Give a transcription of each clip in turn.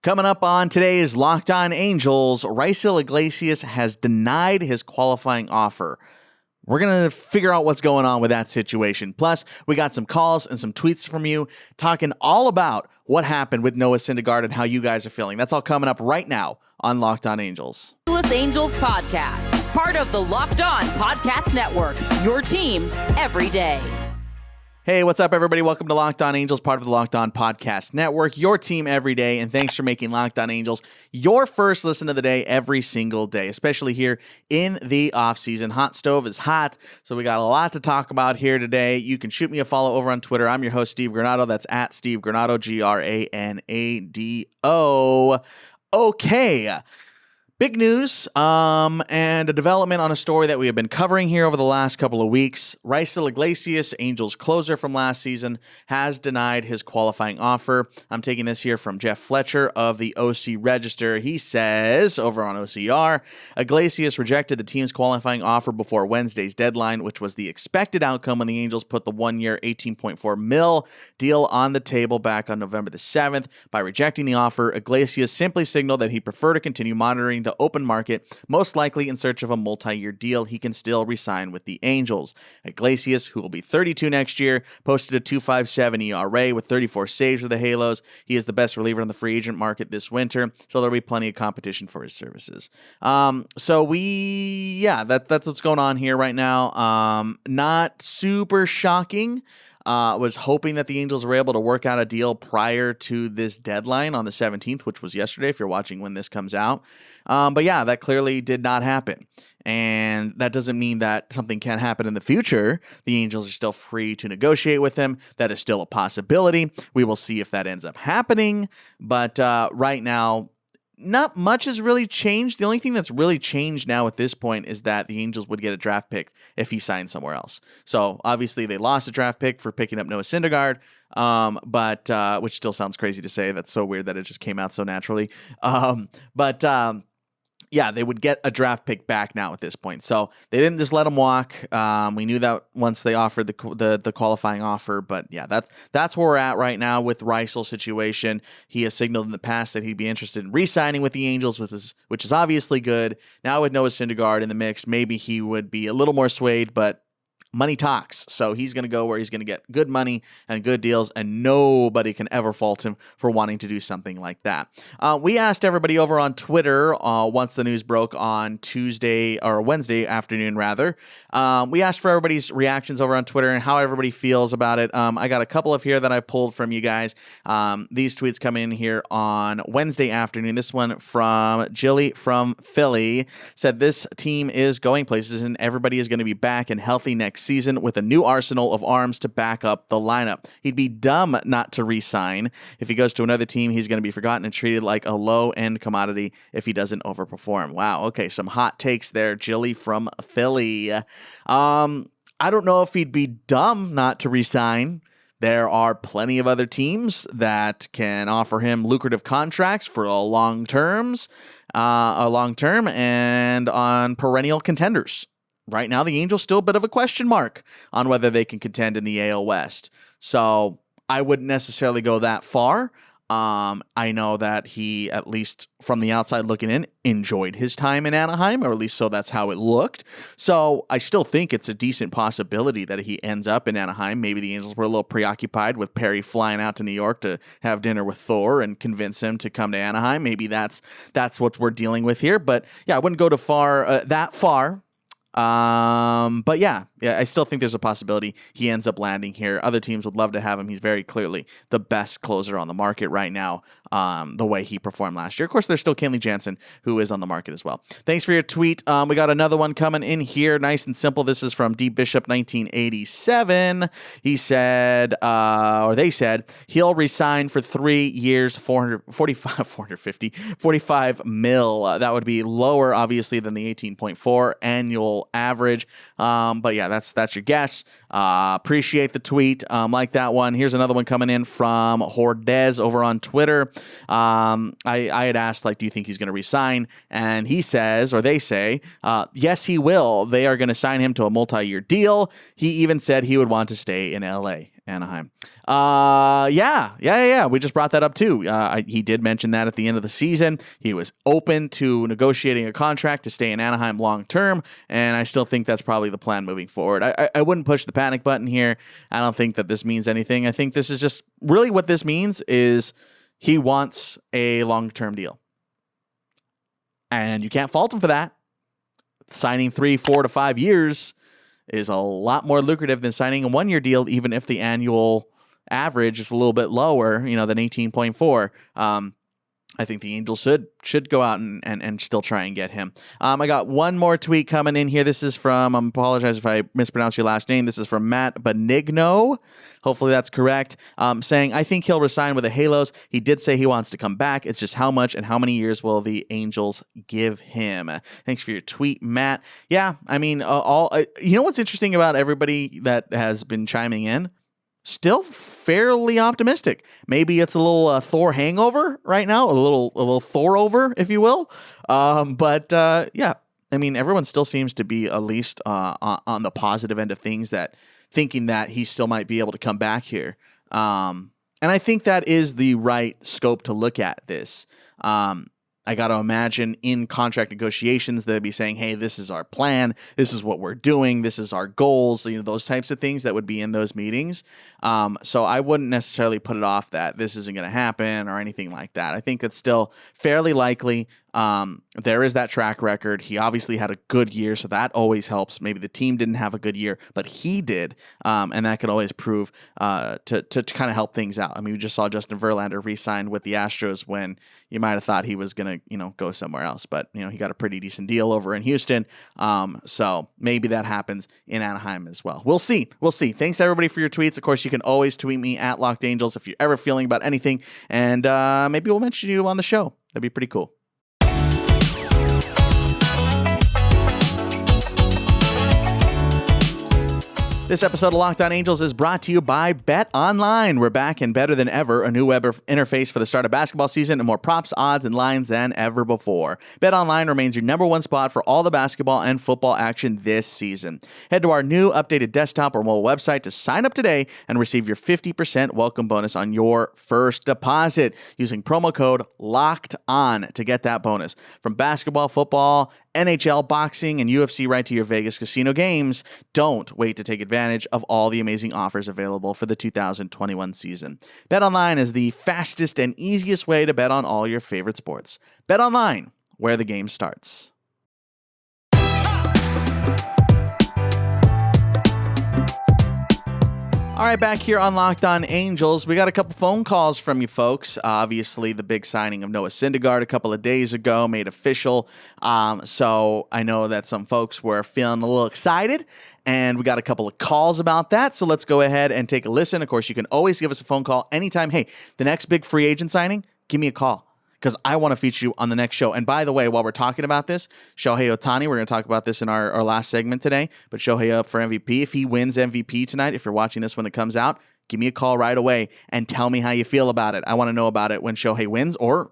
Coming up on today's Locked On Angels, Raisel Iglesias has denied his qualifying offer. We're going to figure out what's going on with that situation. Plus, we got some calls and some tweets from you talking all about what happened with Noah Syndergaard and how you guys are feeling. That's all coming up right now on Locked On Angels. Angels Podcast, part of the Locked On Podcast Network, your team every day. Hey, what's up, everybody? Welcome to Locked On Angels, part of the Locked On Podcast Network, your team every day, and thanks for making Locked On Angels your first listen of the day every single day, especially here in the offseason. Hot stove is hot, so we got a lot to talk about here today. You can shoot me a follow over on Twitter. I'm your host, Steve Granado. That's at Steve Granado, Granado. Okay. Big news and a development on a story that we have been covering here over the last couple of weeks. Raisel Iglesias, Angels closer from last season, has denied his qualifying offer. I'm taking this here from Jeff Fletcher of the OC Register. He says, over on OCR, Iglesias rejected the team's qualifying offer before Wednesday's deadline, which was the expected outcome when the Angels put the one-year $18.4 million deal on the table back on November the 7th. By rejecting the offer, Iglesias simply signaled that he'd prefer to continue monitoring the open market, most likely in search of a multi-year deal he can still re-sign with the Angels. Iglesias, who will be 32 next year, posted a 2.57 ERA with 34 saves for the Halos. He is the best reliever on the free agent market this winter, so there'll be plenty of competition for his services. That's what's going on here right now. Not super shocking. Was hoping that the Angels were able to work out a deal prior to this deadline on the 17th, which was yesterday, if you're watching when this comes out. But yeah, that clearly did not happen. And that doesn't mean that something can't happen in the future. The Angels are still free to negotiate with him. That is still a possibility. We will see if that ends up happening. But right now, not much has really changed. The only thing that's really changed now at this point is that the Angels would get a draft pick if he signed somewhere else. So obviously they lost a draft pick for picking up Noah Syndergaard, but which still sounds crazy to say. That's so weird that it just came out so naturally. Yeah, they would get a draft pick back now at this point. So they didn't just let him walk. We knew that once they offered the qualifying offer. But yeah, that's where we're at right now with Raisel's situation. He has signaled in the past that he'd be interested in re-signing with the Angels, which is obviously good. Now with Noah Syndergaard in the mix, maybe he would be a little more swayed, but money talks. So he's going to go where he's going to get good money and good deals, and nobody can ever fault him for wanting to do something like that. We asked everybody over on Twitter once the news broke on Wednesday afternoon, rather. We asked for everybody's reactions over on Twitter and how everybody feels about it. I got a couple of here that I pulled from you guys. These tweets come in here on Wednesday afternoon. This one from Jilly from Philly said, "This team is going places and everybody is going to be back and healthy next season with a new arsenal of arms to back up the lineup. He'd be dumb not to re-sign. If he goes to another team, he's going to be forgotten and treated like a low-end commodity if he doesn't overperform." Wow, okay, some hot takes there, Jilly from Philly. I don't know if he'd be dumb not to re-sign. There are plenty of other teams that can offer him lucrative contracts for a long term and on perennial contenders. Right now, the Angels still a bit of a question mark on whether they can contend in the AL West. So I wouldn't necessarily go that far. I know that he, at least from the outside looking in, enjoyed his time in Anaheim, or at least so that's how it looked. So I still think it's a decent possibility that he ends up in Anaheim. Maybe the Angels were a little preoccupied with Perry flying out to New York to have dinner with Thor and convince him to come to Anaheim. Maybe that's what we're dealing with here. But yeah, I wouldn't go that far. But yeah, I still think there's a possibility he ends up landing here. Other teams would love to have him. He's very clearly the best closer on the market right now, the way he performed last year. Of course, there's still Kenley Jansen, who is on the market as well. Thanks for your tweet. We got another one coming in here. Nice and simple. This is from D Bishop 1987. He said, they said, he'll resign for 3 years, 45 mil. That would be lower, obviously, than the 18.4 annual average. But yeah, that's your guess. Appreciate the tweet. Like that one. Here's another one coming in from Hordez over on Twitter. I had asked, do you think he's going to resign? And he says, or they say, yes, he will. They are going to sign him to a multi-year deal. He even said he would want to stay in LA. Anaheim. Yeah. We just brought that up too. He did mention that at the end of the season. He was open to negotiating a contract to stay in Anaheim long term, and I still think that's probably the plan moving forward. I wouldn't push the panic button here. I don't think that this means anything. I think this is just really what this means is he wants a long-term deal. And you can't fault him for that. Signing 3, 4 to 5 years is a lot more lucrative than signing a 1-year deal, even if the annual average is a little bit lower, than 18.4. I think the Angels should go out and still try and get him. I got one more tweet coming in here. This is from, I apologize if I mispronounce your last name. This is from Matt Benigno. Hopefully that's correct. Saying, I think he'll resign with the Halos. He did say he wants to come back. It's just how much and how many years will the Angels give him? Thanks for your tweet, Matt. Yeah, I mean, what's interesting about everybody that has been chiming in? Still fairly optimistic. Maybe it's a little Thor hangover right now, a little Thor over, if you will. Yeah, I mean, everyone still seems to be at least on the positive end of things, that thinking that he still might be able to come back here. And I think that is the right scope to look at this. I got to imagine in contract negotiations, they'd be saying, hey, this is our plan. This is what we're doing. This is our goals. Those types of things that would be in those meetings. So I wouldn't necessarily put it off that this isn't going to happen or anything like that. I think it's still fairly likely. There is that track record. He obviously had a good year, so that always helps. Maybe the team didn't have a good year, but he did, and that could always prove to kind of help things out. I mean, we just saw Justin Verlander re-sign with the Astros when you might have thought he was going to go somewhere else, but he got a pretty decent deal over in Houston. So maybe that happens in Anaheim as well. We'll see. Thanks everybody for your tweets. Of course, you can always tweet me at Locked Angels if you're ever feeling about anything, and maybe we'll mention you on the show. That'd be pretty cool. This episode of Locked On Angels is brought to you by BetOnline. We're back and better than ever. A new web interface for the start of basketball season and more props, odds, and lines than ever before. BetOnline remains your number one spot for all the basketball and football action this season. Head to our new updated desktop or mobile website to sign up today and receive your 50% welcome bonus on your first deposit using promo code LOCKEDON to get that bonus. From basketball, football, NHL, boxing, and UFC right to your Vegas casino games, don't wait to take advantage of all the amazing offers available for the 2021 season. BetOnline is the fastest and easiest way to bet on all your favorite sports. BetOnline, where the game starts. All right, back here on Locked On Angels, we got a couple phone calls from you folks. Obviously, the big signing of Noah Syndergaard a couple of days ago made official. So I know that some folks were feeling a little excited, and we got a couple of calls about that. So let's go ahead and take a listen. Of course, you can always give us a phone call anytime. Hey, the next big free agent signing, give me a call, because I want to feature you on the next show. And by the way, while we're talking about this, Shohei Ohtani, we're going to talk about this in our last segment today, but Shohei up for MVP. If he wins MVP tonight, if you're watching this when it comes out, give me a call right away and tell me how you feel about it. I want to know about it when Shohei wins, or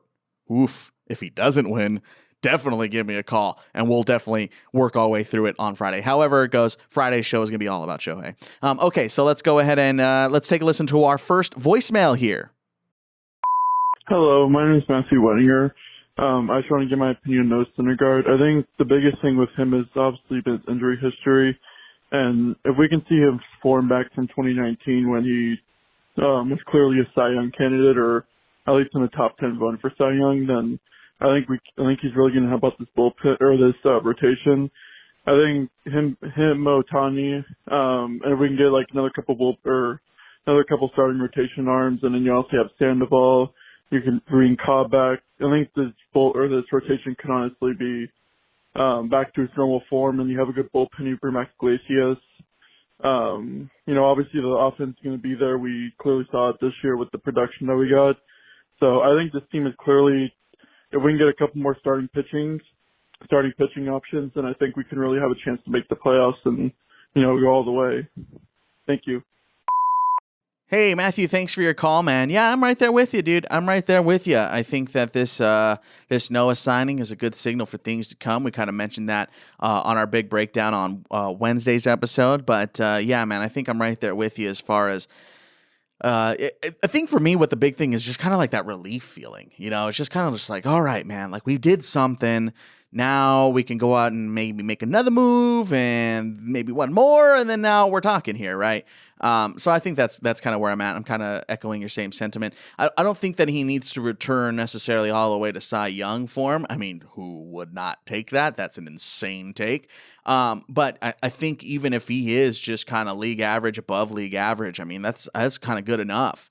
if he doesn't win, definitely give me a call, and we'll definitely work our way through it on Friday. However it goes, Friday's show is going to be all about Shohei. Okay, so let's go ahead and let's take a listen to our first voicemail here. Hello, my name is Matthew Wettinger. I just want to give my opinion on Noah Syndergaard. I think the biggest thing with him is obviously his injury history, and if we can see him form back from 2019 when he was clearly a Cy Young candidate, or at least in the top 10 voting for Cy Young, then I think he's really going to help out this bullpen or this rotation. I think him, Ohtani, and if we can get like another couple starting rotation arms, and then you also have Sandoval. You can bring Cobb back. I think this rotation can honestly be back to its normal form, and you have a good bullpen. You bring back Iglesias. Obviously the offense is going to be there. We clearly saw it this year with the production that we got. So I think this team is clearly, if we can get a couple more starting pitching options, then I think we can really have a chance to make the playoffs and, go all the way. Thank you. Hey, Matthew, thanks for your call, man. Yeah, I'm right there with you, dude. I'm right there with you. I think that this Noah signing is a good signal for things to come. We kind of mentioned that on our big breakdown on Wednesday's episode. But, yeah, man, I think I'm right there with you as far as I think for me, what the big thing is just kind of like that relief feeling. It's just kind of just like, all right, man, like we did something. Now we can go out and maybe make another move and maybe one more, and then now we're talking here, right? So I think that's kind of where I'm at. I'm kind of echoing your same sentiment. I don't think that he needs to return necessarily all the way to Cy Young form. I mean, who would not take that? That's an insane take. But I think even if he is just kind of league average, above league average, I mean, that's kind of good enough.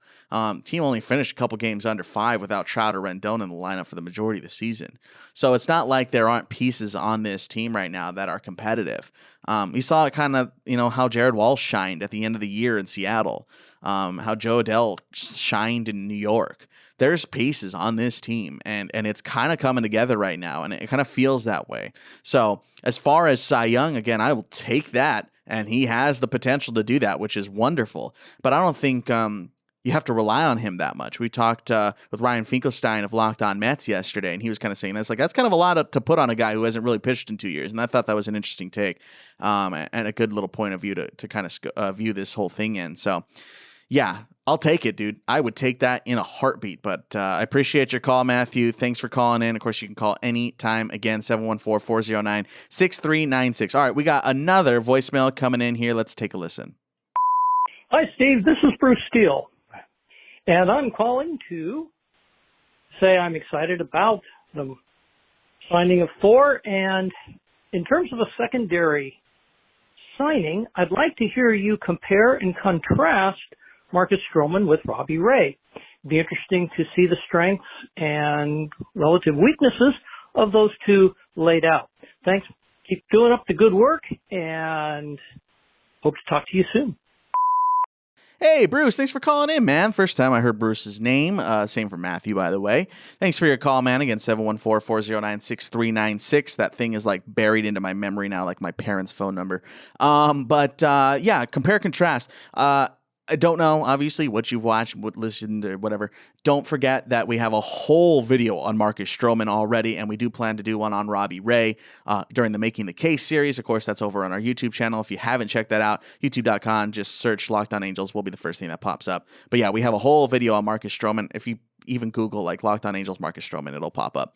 Team only finished a couple games under 5 without Trout or Rendon in the lineup for the majority of the season. So it's not like there aren't pieces on this team right now that are competitive. You saw it kind of, how Jared Walsh shined at the end of the year in Seattle, how Joe Adell shined in New York. There's pieces on this team, and it's kind of coming together right now, and it kind of feels that way. So as far as Cy Young, again, I will take that, and he has the potential to do that, which is wonderful. But I don't think you have to rely on him that much. We talked with Ryan Finkelstein of Locked On Mets yesterday, and he was kind of saying this, like, that's kind of a lot to put on a guy who hasn't really pitched in 2 years. And I thought that was an interesting take and a good little point of view to kind of view this whole thing in. So, yeah, I'll take it, dude. I would take that in a heartbeat. But I appreciate your call, Matthew. Thanks for calling in. Of course, you can call anytime. Again, 714-409-6396. All right, we got another voicemail coming in here. Let's take a listen. Hi, Steve. This is Bruce Steele. And I'm calling to say I'm excited about the signing of Thor. And in terms of a secondary signing, I'd like to hear you compare and contrast Marcus Stroman with Robbie Ray. It'd be interesting to see the strengths and relative weaknesses of those two laid out. Thanks. Keep doing up the good work, and hope to talk to you soon. Hey, Bruce, thanks for calling in, man. First time I heard Bruce's name. Same for Matthew, by the way. Thanks for your call, man. Again, 714-409-6396. That thing is like buried into my memory now, like my parents' phone number. Yeah, compare, contrast. I don't know, obviously, what you've watched, what listened, or whatever. Don't forget that we have a whole video on Marcus Stroman already, and we do plan to do one on Robbie Ray during the Making the Case series. Of course, that's over on our YouTube channel. If you haven't checked that out, youtube.com, just search Locked On Angels will be the first thing that pops up. But yeah, we have a whole video on Marcus Stroman. If you even Google like Locked On Angels Marcus Stroman, it'll pop up.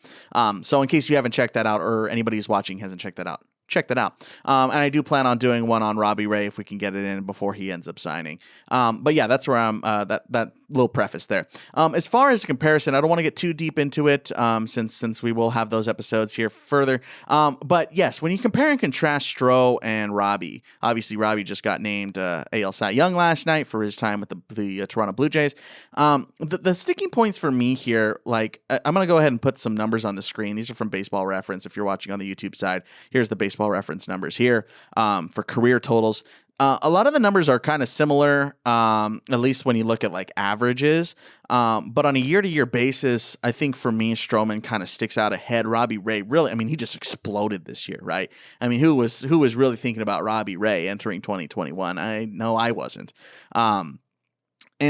So in case you haven't checked that out, or anybody who's watching hasn't checked that out, check that out. And I do plan on doing one on Robbie Ray if we can get it in before he ends up signing. But yeah, that's where I'm, that little preface there. As far as comparison, I don't want to get too deep into it, since we will have those episodes here further. But yes, when you compare and contrast Stro and Robbie, obviously Robbie just got named AL Cy Young last night for his time with the Toronto Blue Jays. The sticking points for me here, like, I'm going to go ahead and put some numbers on the screen. These are from Baseball Reference. If you're watching on the YouTube side, here's the Baseball Reference numbers here for career totals. A lot of the numbers are kind of similar, at least when you look at like averages. But on a year-to-year basis, I think for me, Stroman kind of sticks out ahead. Robbie Ray, really, I mean, he just exploded this year, right? I mean, who was really thinking about Robbie Ray entering 2021? I know I wasn't. And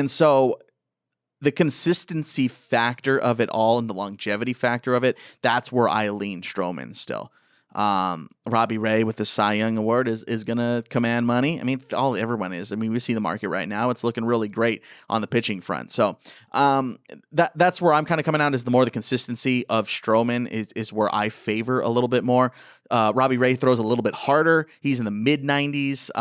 so the consistency factor of it all and the longevity factor of it, that's where I lean Stroman still. Robbie Ray with the Cy Young Award is going to command money. I mean, everyone is. I mean, we see the market right now. It's looking really great on the pitching front. So that's where I'm kind of coming out, is the more the consistency of Stroman is where I favor a little bit more. Robbie Ray throws a little bit harder. He's in the mid 90s,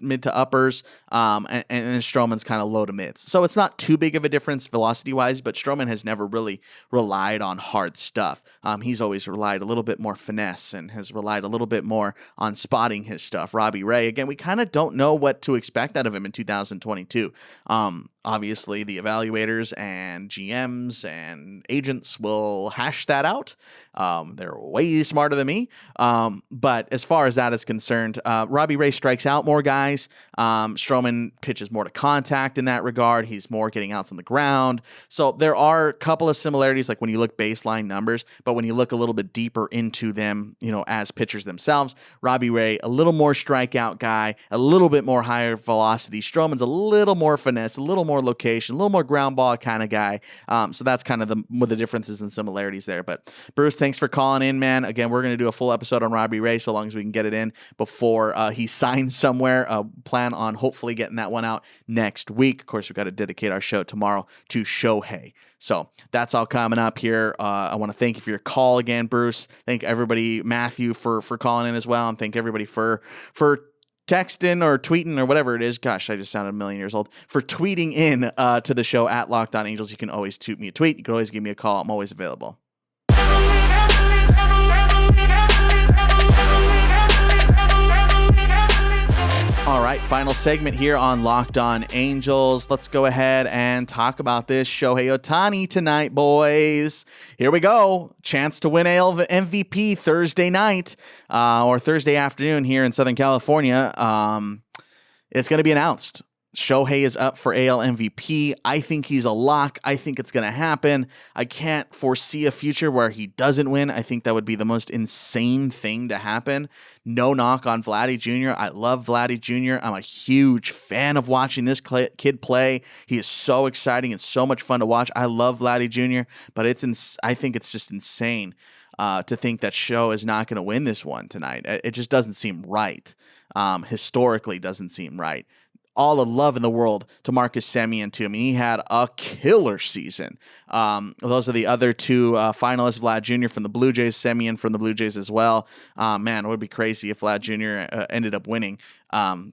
mid to uppers, and Stroman's kind of low to mids. So it's not too big of a difference velocity wise, but Stroman has never really relied on hard stuff. He's always relied a little bit more finesse and has relied a little bit more on spotting his stuff. Robbie Ray, again, we kind of don't know what to expect out of him in 2022. Obviously, the evaluators and GMs and agents will hash that out. They're way smarter than me. But as far as that is concerned, Robbie Ray strikes out more guys. Stroman pitches more to contact in that regard. He's more getting outs on the ground. So there are a couple of similarities, like when you look baseline numbers, but when you look a little bit deeper into them, as pitchers themselves, Robbie Ray, a little more strikeout guy, a little bit more higher velocity. Stroman's a little more finesse, a little more more location, a little more ground ball kind of guy. So that's kind of the differences and similarities there. But Bruce, thanks for calling in, man. Again, we're going to do a full episode on Robbie Ray so long as we can get it in before he signs somewhere. Plan on hopefully getting that one out next week. Of course, we've got to dedicate our show tomorrow to Shohei. So that's all coming up here. I want to thank you for your call again, Bruce. Thank everybody, Matthew, for calling in as well, and thank everybody for texting or tweeting or whatever it is. Gosh, I just sounded a million years old. For tweeting in to the show at Locked On Angels. You can always tweet me a tweet. You can always give me a call. I'm always available. All right, final segment here on Locked On Angels. Let's go ahead and talk about this Shohei Ohtani tonight, boys. Here we go. Chance to win AL MVP Thursday night or Thursday afternoon here in Southern California. It's going to be announced. Shohei is up for AL MVP. I think he's a lock. I think it's going to happen. I can't foresee a future where he doesn't win. I think that would be the most insane thing to happen. No knock on Vladdy Jr. I love Vladdy Jr. I'm a huge fan of watching this kid play. He is so exciting and so much fun to watch. I love Vladdy Jr., but I think it's just insane to think that Show is not going to win this one tonight. It just doesn't seem right. Historically doesn't seem right. All the love in the world to Marcus Semien, too. I mean, he had a killer season. Those are the other two finalists, Vlad Jr. from the Blue Jays, Semien from the Blue Jays as well. Man, it would be crazy if Vlad Jr. Ended up winning,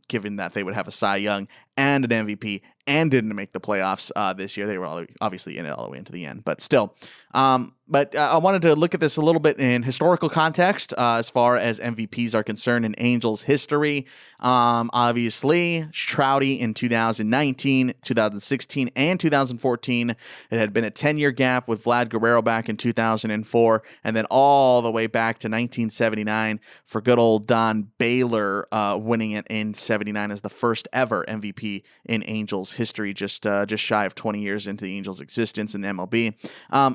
given that they would have a Cy Young and an MVP and didn't make the playoffs this year. They were obviously in it all the way into the end, but still. But I wanted to look at this a little bit in historical context as far as MVPs are concerned in Angels history. Obviously, Trouty in 2019, 2016, and 2014. It had been a 10-year gap with Vlad Guerrero back in 2004, and then all the way back to 1979 for good old Don Baylor winning it in 79 as the first ever MVP in Angels history, just shy of 20 years into the Angels' existence in the MLB.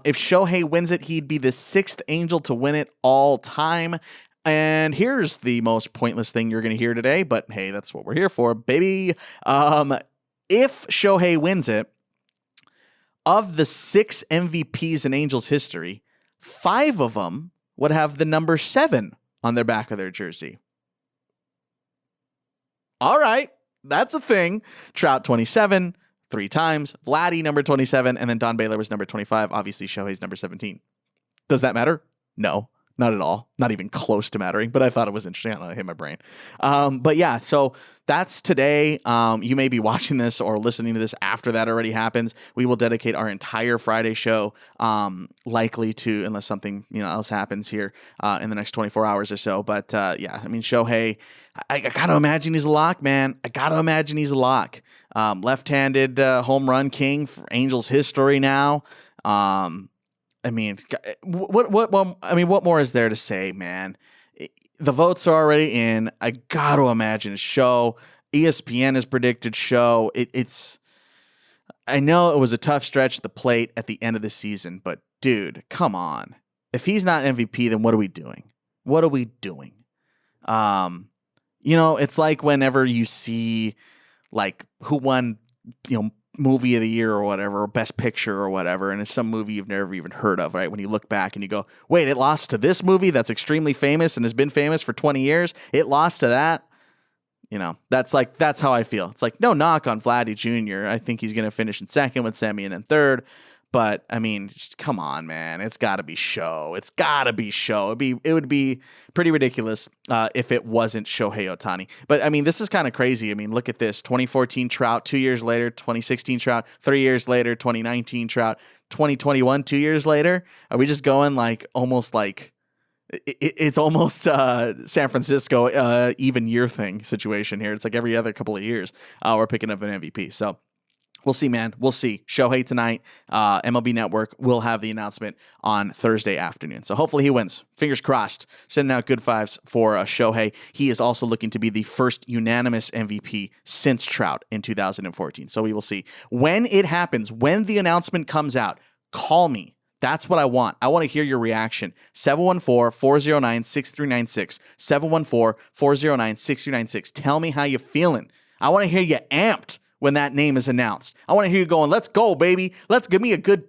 If Shohei wins it, he'd be the sixth Angel to win it all time. And here's the most pointless thing you're going to hear today, but hey, that's what we're here for, baby. If Shohei wins it, of the 6 MVPs in Angels history, 5 of them would have the number 7 on their back of their jersey. All right, that's a thing. Trout 27, 3 times. Vladdy number 27, and then Don Baylor was number 25. Obviously, Shohei's number 17. Does that matter? No. Not at all. Not even close to mattering, but I thought it was interesting. I don't know, it hit my brain. But yeah, so that's today. You may be watching this or listening to this after that already happens. We will dedicate our entire Friday show, likely to, unless something else happens here in the next 24 hours or so. But yeah, I mean, Shohei, I got to imagine he's a lock, man. I got to imagine he's a lock. Left-handed home run king for Angels history now. I mean, what more is there to say, man? The votes are already in. I got to imagine a Show. ESPN has predicted Show. I know it was a tough stretch at the plate at the end of the season, but dude, come on. If he's not MVP, then what are we doing? What are we doing? It's like whenever you see like who won, movie of the year or whatever, or best picture or whatever, and it's some movie you've never even heard of, right? When you look back and you go, wait, it lost to this movie that's extremely famous and has been famous for 20 years. It lost to that. That's how I feel. It's like, no knock on Vladdy Jr. I think he's going to finish in second with Semien in third. But I mean, just, come on, man. It's got to be Show. It's got to be Show. It would be pretty ridiculous if it wasn't Shohei Ohtani. But I mean, this is kind of crazy. I mean, look at this: 2014 Trout, 2 years later; 2016 Trout, 3 years later; 2019 Trout, 2021, 2 years later. Are we just going like almost like it's almost San Francisco even year thing situation here? It's like every other couple of years we're picking up an MVP. So. We'll see, man. We'll see. Shohei tonight. MLB Network will have the announcement on Thursday afternoon. So hopefully he wins. Fingers crossed. Sending out good vibes for Shohei. He is also looking to be the first unanimous MVP since Trout in 2014. So we will see. When it happens, when the announcement comes out, call me. That's what I want. I want to hear your reaction. 714-409-6396. 714-409-6396. Tell me how you're feeling. I want to hear you amped when that name is announced. I want to hear you going, let's go, baby. Let's give me a good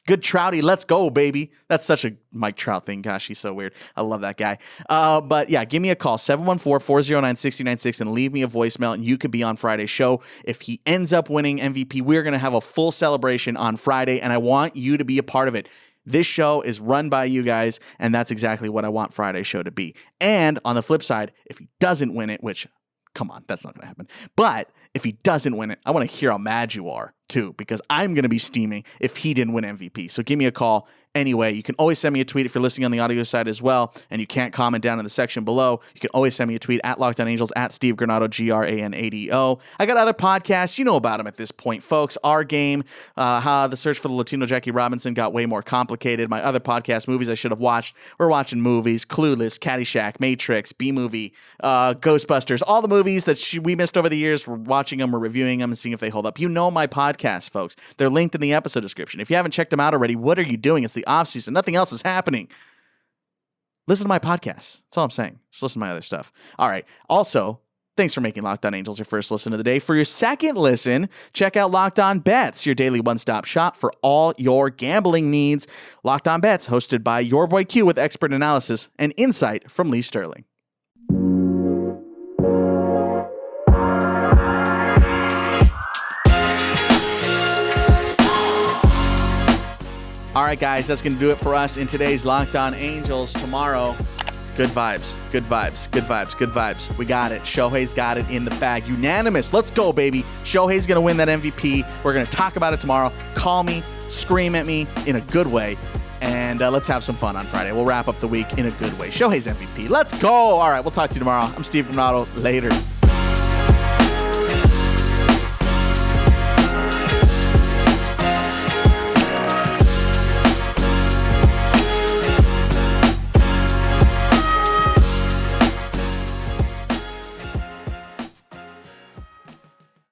Trouty. Let's go, baby. That's such a Mike Trout thing. Gosh, he's so weird. I love that guy. But yeah, give me a call, 714-409-6096, and leave me a voicemail, and you could be on Friday's show. If he ends up winning MVP, we're going to have a full celebration on Friday, and I want you to be a part of it. This show is run by you guys, and that's exactly what I want Friday's show to be. And on the flip side, if he doesn't win it, which, come on, that's not going to happen. But if he doesn't win it, I want to hear how mad you are, too, because I'm going to be steaming if he didn't win MVP. So give me a call. Anyway, you can always send me a tweet if you're listening on the audio side as well, and you can't comment down in the section below. You can always send me a tweet at Locked On Angels, at Steve Granado, Granado. I got other podcasts. You know about them at this point, folks. Our Game, how the search for the Latino Jackie Robinson got way more complicated. My other podcast, Movies I Should Have Watched. We're watching movies. Clueless, Caddyshack, Matrix, B-Movie, Ghostbusters, all the movies that we missed over the years. We're watching them, we're reviewing them, and seeing if they hold up. You know my podcast, folks. They're linked in the episode description. If you haven't checked them out already, what are you doing? It's the off-season. Nothing else is happening. Listen to my podcast. That's all I'm saying. Just listen to my other stuff. All right. Also, thanks for making Locked On Angels your first listen of the day. For your second listen, check out Locked On Bets, your daily one-stop shop for all your gambling needs. Locked On Bets, hosted by your boy Q with expert analysis and insight from Lee Sterling. All right, guys, that's going to do it for us in today's Locked On Angels. Tomorrow, good vibes, good vibes, good vibes, good vibes. We got it. Shohei's got it in the bag. Unanimous. Let's go, baby. Shohei's going to win that MVP. We're going to talk about it tomorrow. Call me, scream at me in a good way, and let's have some fun on Friday. We'll wrap up the week in a good way. Shohei's MVP. Let's go. All right, we'll talk to you tomorrow. I'm Steve Granado. Later.